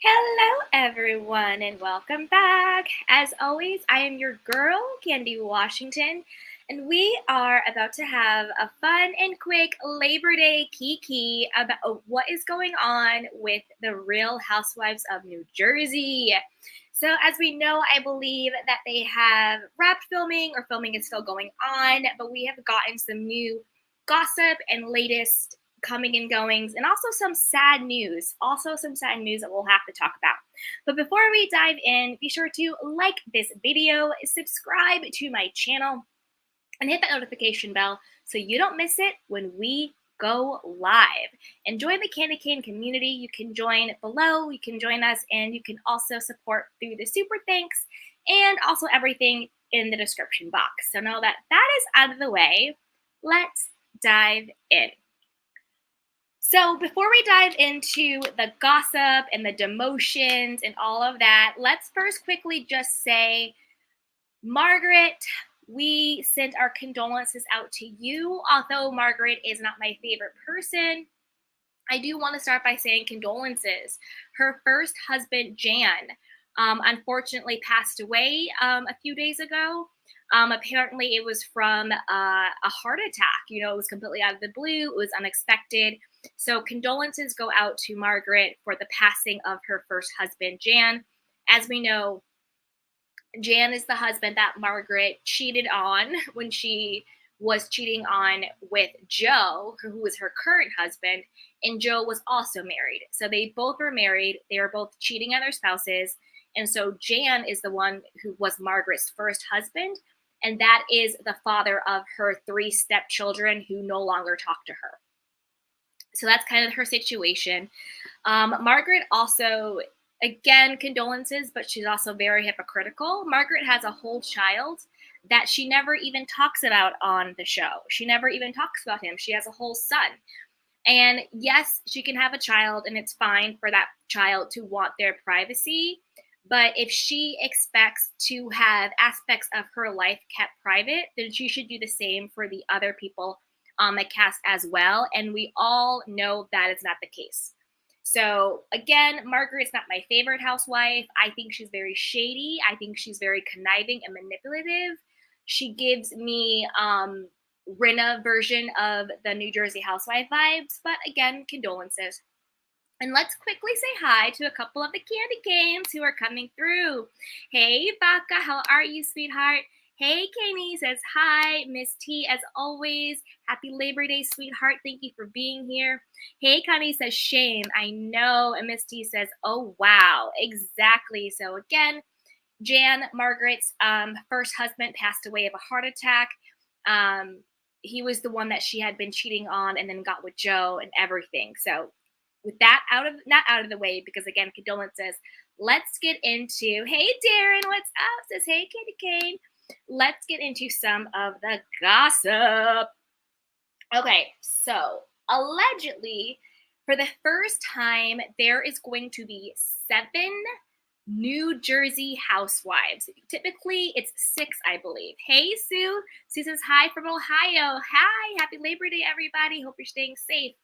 Hello, everyone, and welcome back. As always, I am your girl, Candy Washington, and we are about to have a fun and quick Labor Day kiki about what is going on with the Real Housewives of New Jersey. So, as we know, I believe that they have wrapped filming or filming is still going on, but we have gotten some new gossip and latest coming and goings, and also some sad news. Also, some sad news that we'll have to talk about. But before we dive in, be sure to like this video, subscribe to my channel, and hit that notification bell so you don't miss it when we go live. And join the Candy Cane community. You can join below, you can join us, and you can also support through the super thanks and also everything in the description box. So now that that is out of the way, let's dive in. So before we dive into the gossip and the demotions and all of that, let's first quickly just say, Margaret, we send our condolences out to you. Although Margaret is not my favorite person, I do want to start by saying condolences. Her first husband, Jan, unfortunately passed away a few days ago. Apparently, it was from a heart attack. It was completely out of the blue. It was unexpected. So condolences go out to Margaret for the passing of her first husband, Jan. As we know, Jan is the husband that Margaret cheated on when she was cheating on with Joe, who was her current husband, and Joe was also married. So they both were married. They were both cheating on their spouses. And so Jan is the one who was Margaret's first husband, and that is the father of her 3 stepchildren who no longer talk to her. So that's kind of her situation. Margaret also, again, condolences, but she's also very hypocritical. Margaret has a whole child that she never even talks about on the show. She never even talks about him. She has a whole son. And yes, she can have a child, and it's fine for that child to want their privacy. But if she expects to have aspects of her life kept private, then she should do the same for the other people on the cast as well. And we all know that is not the case. So again, Margaret's not my favorite housewife. I think she's very shady. I think she's very conniving and manipulative. She gives me Rinna version of the New Jersey housewife vibes. But again, condolences. And let's quickly say hi to a couple of the candy canes who are coming through. Hey, Baka, how are you, sweetheart? Hey, Kanie says hi. Miss T, as always. Happy Labor Day, sweetheart. Thank you for being here. Hey, Connie says shame. I know. And Miss T says, oh, wow. Exactly. So again, Jan, Margaret's first husband, passed away of a heart attack. He was the one that she had been cheating on and then got with Joe and everything. So with that not out of the way, because again, condolences, let's get into, hey, Darren, what's up? Says, hey, Candy Cane. Let's get into some of the gossip. Okay, so allegedly, for the first time, there is going to be 7 New Jersey housewives. Typically, it's 6, I believe. Hey, Sue. Sue says hi from Ohio. Hi, happy Labor Day, everybody. Hope you're staying safe.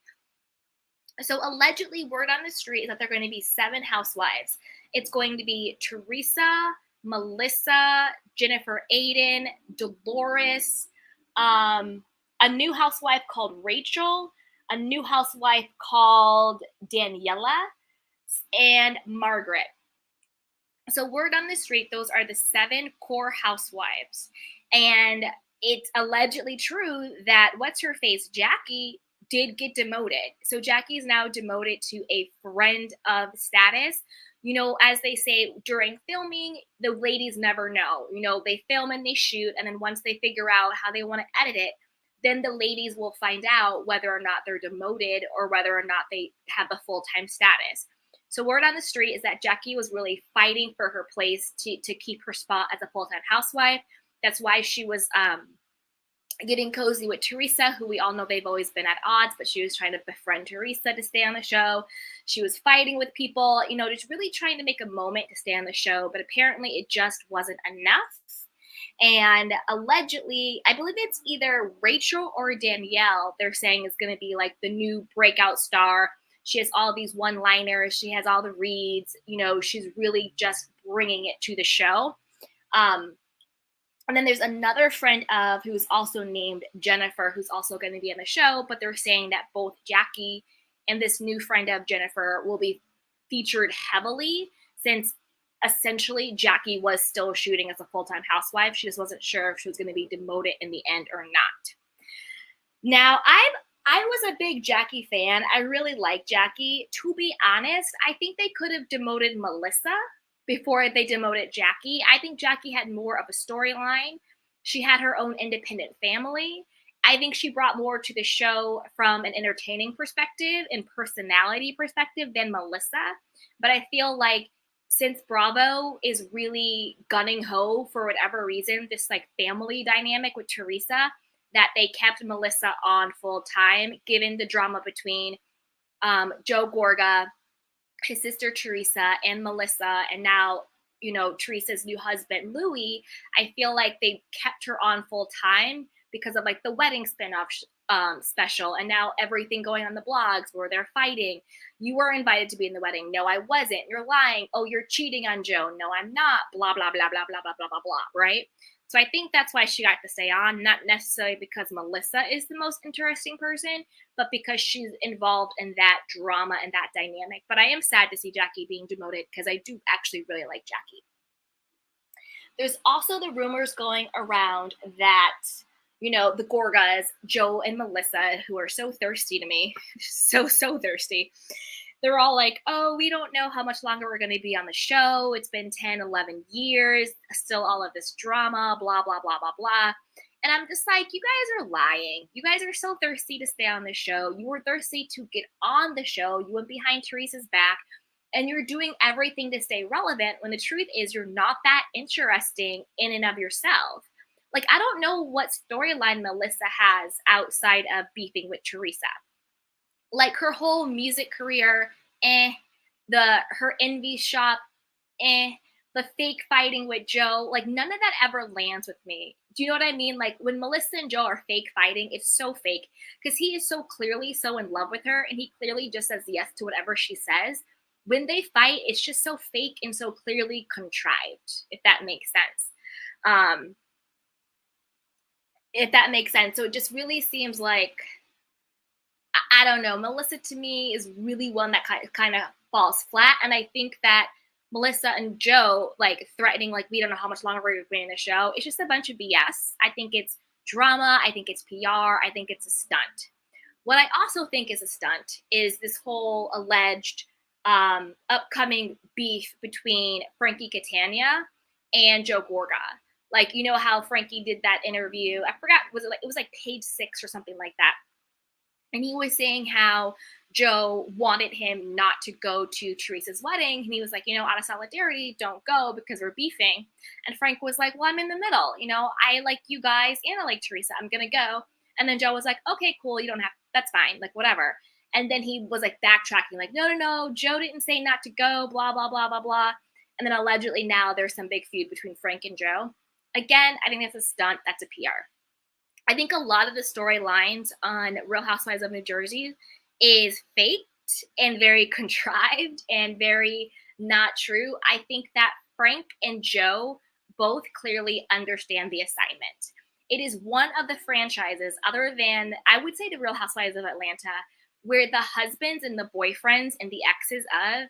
So allegedly, word on the street is that there are going to be 7 housewives. It's going to be Teresa, Melissa, Jennifer Aiden, Dolores, a new housewife called Rachel, a new housewife called Daniela, and Margaret. So word on the street, those are the 7 core housewives. And it's allegedly true that what's-her-face, Jackie, did get demoted. So Jackie is now demoted to a friend of status. As they say during filming, the ladies never know. They film and they shoot, and then once they figure out how they want to edit it, then the ladies will find out whether or not they're demoted or whether or not they have the full-time status. So word on the street is that Jackie was really fighting for her place to keep her spot as a full-time housewife. That's why she was getting cozy with Teresa, who we all know they've always been at odds, but she was trying to befriend Teresa to stay on the show. She was fighting with people, just really trying to make a moment to stay on the show, but apparently it just wasn't enough. And allegedly, I believe it's either Rachel or Danielle, they're saying is going to be like the new breakout star. She has all these one-liners. She has all the reads. You know, she's really just bringing it to the show. And then there's another friend of who's also named Jennifer, who's also going to be on the show, but they're saying that both Jackie and this new friend of Jennifer will be featured heavily, since essentially Jackie was still shooting as a full-time housewife. She just wasn't sure if she was going to be demoted in the end or not. Now, I was a big Jackie fan. I really like Jackie. To be honest, I think they could have demoted Melissa before they demoted Jackie. I think Jackie had more of a storyline. She had her own independent family. I think she brought more to the show from an entertaining perspective and personality perspective than Melissa. But I feel like since Bravo is really gunning ho for whatever reason, this like family dynamic with Teresa, that they kept Melissa on full time, given the drama between Joe Gorga, his sister Teresa, and Melissa, and now, you know, Teresa's new husband, Louis. I feel like they kept her on full time because of like the wedding spinoff special, and now everything going on the blogs where they're fighting. You were invited to be in the wedding. No, I wasn't. You're lying. Oh, you're cheating on Joe. No, I'm not. Blah, blah, blah, blah, blah, blah, blah, blah, blah, right? So I think that's why she got to stay on, not necessarily because Melissa is the most interesting person, but because she's involved in that drama and that dynamic. But I am sad to see Jackie being demoted because I do actually really like Jackie. There's also the rumors going around that, you know, the Gorgas, Joe and Melissa, who are so thirsty to me, so thirsty. They're all like, oh, we don't know how much longer we're going to be on the show. It's been 10, 11 years, still all of this drama, blah, blah, blah, blah, blah. And I'm just like, you guys are lying. You guys are so thirsty to stay on the show. You were thirsty to get on the show. You went behind Teresa's back, and you're doing everything to stay relevant when the truth is you're not that interesting in and of yourself. Like, I don't know what storyline Melissa has outside of beefing with Teresa. Like, her whole music career, her envy shop, the fake fighting with Joe, like, none of that ever lands with me. Do you know what I mean? Like, when Melissa and Joe are fake fighting, it's so fake because he is so clearly so in love with her, and he clearly just says yes to whatever she says. When they fight, it's just so fake and so clearly contrived, if that makes sense. So it just really seems like, I don't know, Melissa to me is really one that kind of falls flat. And I think that Melissa and Joe, like, threatening, like, we don't know how much longer we're going in the show, it's just a bunch of BS. I think it's drama. I think it's PR. I think it's a stunt. What I also think is a stunt is this whole alleged upcoming beef between Frankie Catania and Joe Gorga. Like, you know how Frankie did that interview? I forgot, it was like page 6 or something like that. And he was saying how Joe wanted him not to go to Teresa's wedding. And he was like, you know, out of solidarity, don't go because we're beefing. And Frank was like, well, I'm in the middle. You know, I like you guys and I like Teresa. I'm going to go. And then Joe was like, okay, cool. You don't have, that's fine. Like, whatever. And then he was like backtracking, like, no, Joe didn't say not to go, blah, blah, blah, blah, blah. And then allegedly now there's some big feud between Frank and Joe. Again, I think that's a stunt. That's a PR. I think a lot of the storylines on Real Housewives of New Jersey is faked and very contrived and very not true. I think that Frank and Joe both clearly understand the assignment. It is one of the franchises, other than, I would say, the Real Housewives of Atlanta, where the husbands and the boyfriends and the exes of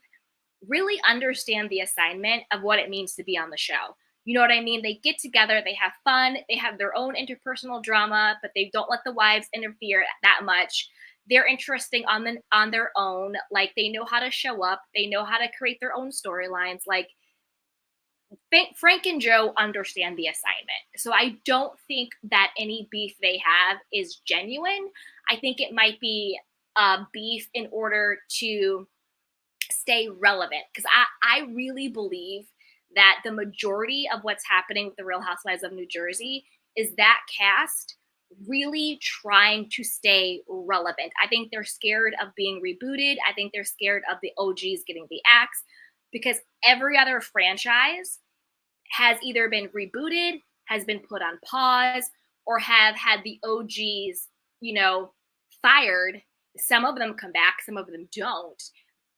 really understand the assignment of what it means to be on the show. You know what I mean? They get together, they have fun, they have their own interpersonal drama, but they don't let the wives interfere that much. They're interesting on their own. Like, they know how to show up. They know how to create their own storylines. Like, Frank and Joe understand the assignment. So I don't think that any beef they have is genuine. I think it might be beef in order to stay relevant. Because I really believe that the majority of what's happening with the Real Housewives of New Jersey is that cast really trying to stay relevant. I think they're scared of being rebooted. I think they're scared of the OGs getting the axe, because every other franchise has either been rebooted, has been put on pause, or have had the OGs, you know, fired Some of them come back, some of them don't.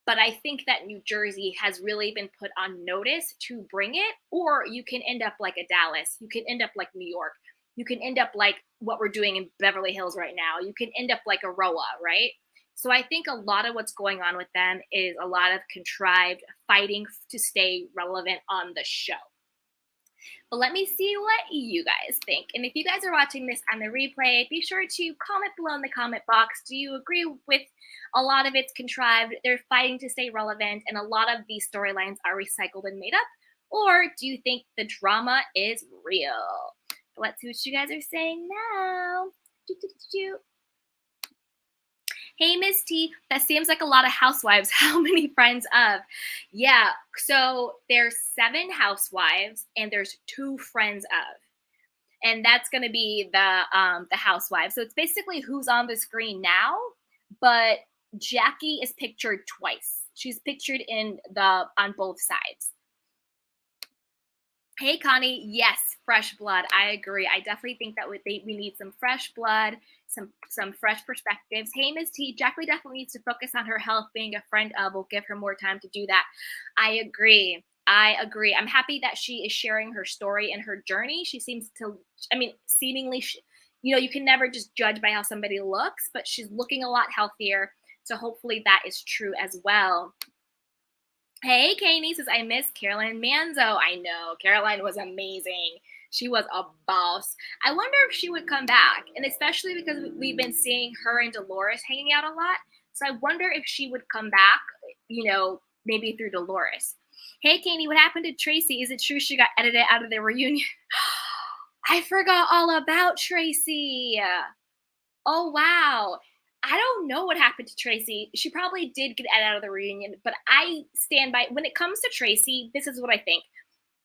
But I think that New Jersey has really been put on notice to bring it, or you can end up like a Dallas. You can end up like New York. You can end up like what we're doing in Beverly Hills right now. You can end up like a RHOA, right? So I think a lot of what's going on with them is a lot of contrived fighting to stay relevant on the show. But let me see what you guys think. And if you guys are watching this on the replay, be sure to comment below in the comment box. Do you agree with a lot of it's contrived? They're fighting to stay relevant, and a lot of these storylines are recycled and made up? Or do you think the drama is real? Let's see what you guys are saying now. Hey, Miss T, that seems like a lot of housewives. How many friends of? Yeah, so there's 7 housewives and there's 2 friends of. And that's going to be the housewives. So it's basically who's on the screen now, but Jackie is pictured twice. She's pictured on both sides. Hey, Connie. Yes, fresh blood. I agree. I definitely think that we need some fresh blood, some fresh perspectives. Hey, Ms. T, Jackie definitely needs to focus on her health. Being a friend of will give her more time to do that. I agree. I'm happy that she is sharing her story and her journey. She seems to, seemingly, you can never just judge by how somebody looks, but she's looking a lot healthier. So hopefully that is true as well. Hey, Kanie says, I miss Caroline Manzo. I know. Caroline was amazing. She was a boss. I wonder if she would come back, and especially because we've been seeing her and Dolores hanging out a lot. So I wonder if she would come back, maybe through Dolores. Hey, Kanie, what happened to Tracy? Is it true she got edited out of the reunion? I forgot all about Tracy. Oh, wow. I don't know what happened to Tracy. She probably did get out of the reunion, but I stand by, when it comes to Tracy, this is what I think.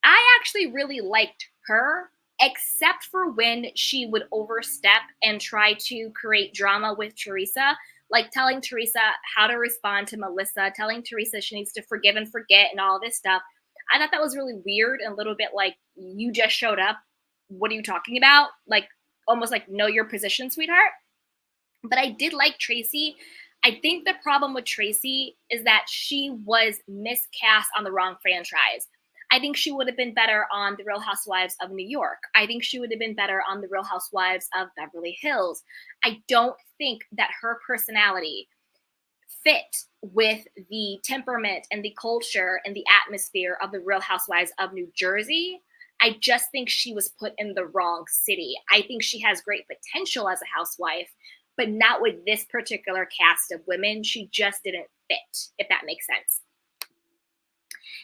I actually really liked her, except for when she would overstep and try to create drama with Teresa, like telling Teresa how to respond to Melissa, telling Teresa she needs to forgive and forget and all this stuff. I thought that was really weird and a little bit like, you just showed up. What are you talking about? Like, almost like, know your position, sweetheart. But I did like Tracy. I think the problem with Tracy is that she was miscast on the wrong franchise. I think she would have been better on The Real Housewives of New York. I think she would have been better on The Real Housewives of Beverly Hills. I don't think that her personality fit with the temperament and the culture and the atmosphere of The Real Housewives of New Jersey. I just think she was put in the wrong city. I think she has great potential as a housewife, but not with this particular cast of women. She just didn't fit, if that makes sense.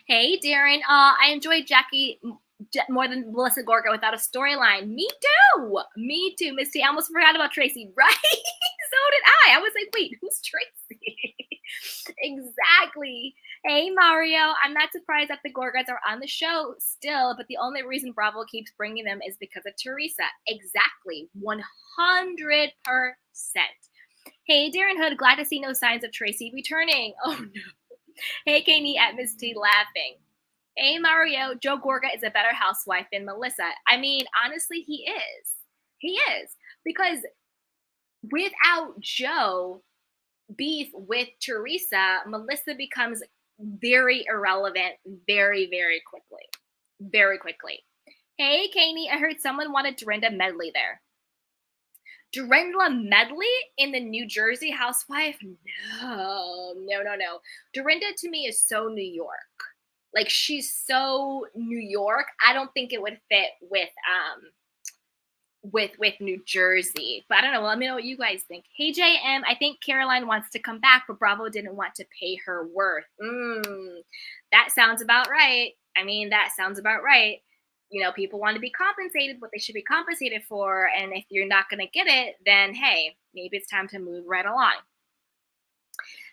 Hey, Darren. I enjoyed Jackie more than Melissa Gorga without a storyline. Me too, Misty. I almost forgot about Tracy, right? So did I. I was like, wait, who's Tracy? Exactly. Hey, Mario. I'm not surprised that the Gorgas are on the show still, but the only reason Bravo keeps bringing them is because of Teresa. Exactly. 100%. Hey, Darren Hood. Glad to see no signs of Tracy returning. Oh, no. Hey, Kanie at Miss T laughing. Hey, Mario. Joe Gorga is a better housewife than Melissa. I mean, honestly, he is. He is. Because without Joe, beef with Teresa, Melissa becomes very irrelevant very, very quickly. Very quickly. Hey, Kanie, I heard someone wanted Dorinda Medley there. Dorinda Medley in the New Jersey housewife? No. Dorinda to me is so New York. Like, she's so New York. I don't think it would fit with New Jersey. But I don't know. Let me know what you guys think. Hey, JM, I think Caroline wants to come back, but Bravo didn't want to pay her worth. That sounds about right. That sounds about right. People want to be compensated what they should be compensated for. And if you're not going to get it, then hey, maybe it's time to move right along.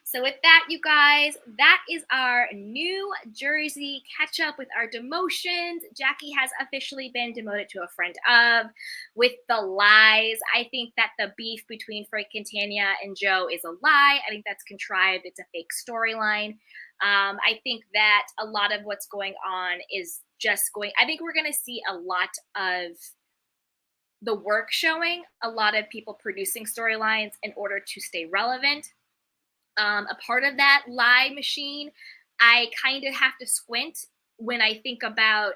So with that, you guys, that is our New Jersey catch up with our demotions. Jackie has officially been demoted to a friend of. With the lies, I think that the beef between Frank Catania and Joe is a lie. I think that's contrived. It's a fake storyline. I think that a lot of what's going on is just I think we're going to see a lot of the work showing, a lot of people producing storylines in order to stay relevant. A part of that lie machine, I kind of have to squint when I think about.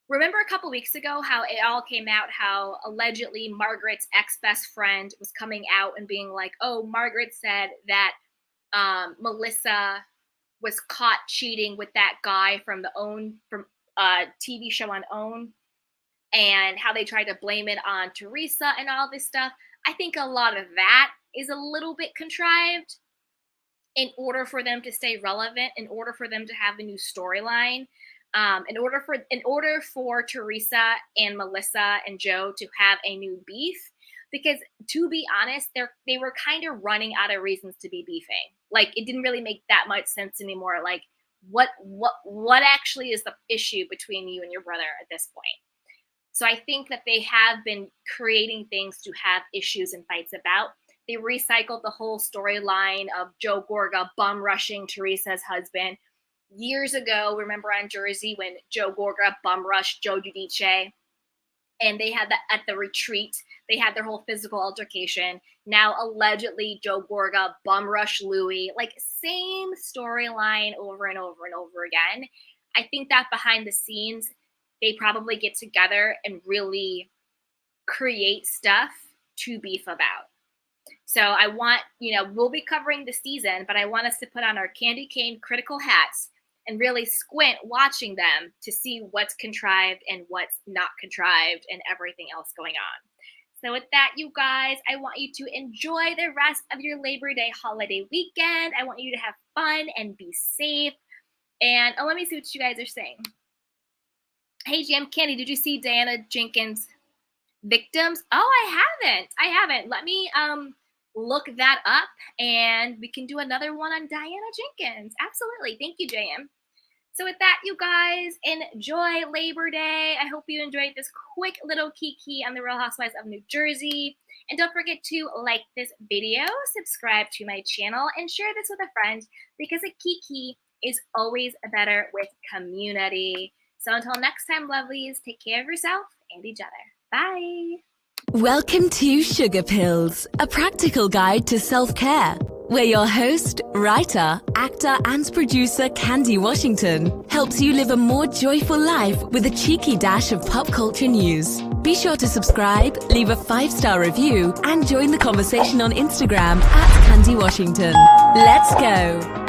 Remember a couple weeks ago how it all came out, how allegedly Margaret's ex-best friend was coming out and being like, oh, Margaret said that Melissa was caught cheating with that guy from TV show on OWN, and how they tried to blame it on Teresa and all this stuff. I think a lot of that is a little bit contrived in order for them to stay relevant, in order for them to have a new storyline, in order for Teresa and Melissa and Joe to have a new beef. Because to be honest, they were kind of running out of reasons to be beefing. Like, it didn't really make that much sense anymore. Like, what actually is the issue between you and your brother at this point? So I think that they have been creating things to have issues and fights about. They recycled the whole storyline of Joe Gorga bum rushing Teresa's husband. Years ago, remember on Jersey when Joe Gorga bum rushed Joe Giudice? And they had that at the retreat. They had their whole physical altercation. Now, allegedly, Joe Gorga bum rushed Louis. Like, same storyline over and over and over again. I think that behind the scenes, they probably get together and really create stuff to beef about. So I want, we'll be covering the season, but I want us to put on our candy cane critical hats and really squint watching them to see what's contrived and what's not contrived and everything else going on. So with that, you guys, I want you to enjoy the rest of your Labor Day holiday weekend. I want you to have fun and be safe. And let me see what you guys are saying. Hey, Jam Candy, did you see Diana Jenkins' Victims? Oh, I haven't. Let me look that up, and we can do another one on Diana Jenkins. Absolutely. Thank you, JM. So with that, you guys, enjoy Labor Day. I hope you enjoyed this quick little kiki on the Real Housewives of New Jersey. And don't forget to like this video, subscribe to my channel, and share this with a friend, because a kiki is always better with community. So until next time, lovelies, take care of yourself and each other. Bye. Welcome to Sugar Pills, a practical guide to self-care, where your host, writer, actor, and producer Candy Washington helps you live a more joyful life with a cheeky dash of pop culture news. Be sure to subscribe, leave a 5-star review, and join the conversation on Instagram @Candy Washington. Let's go.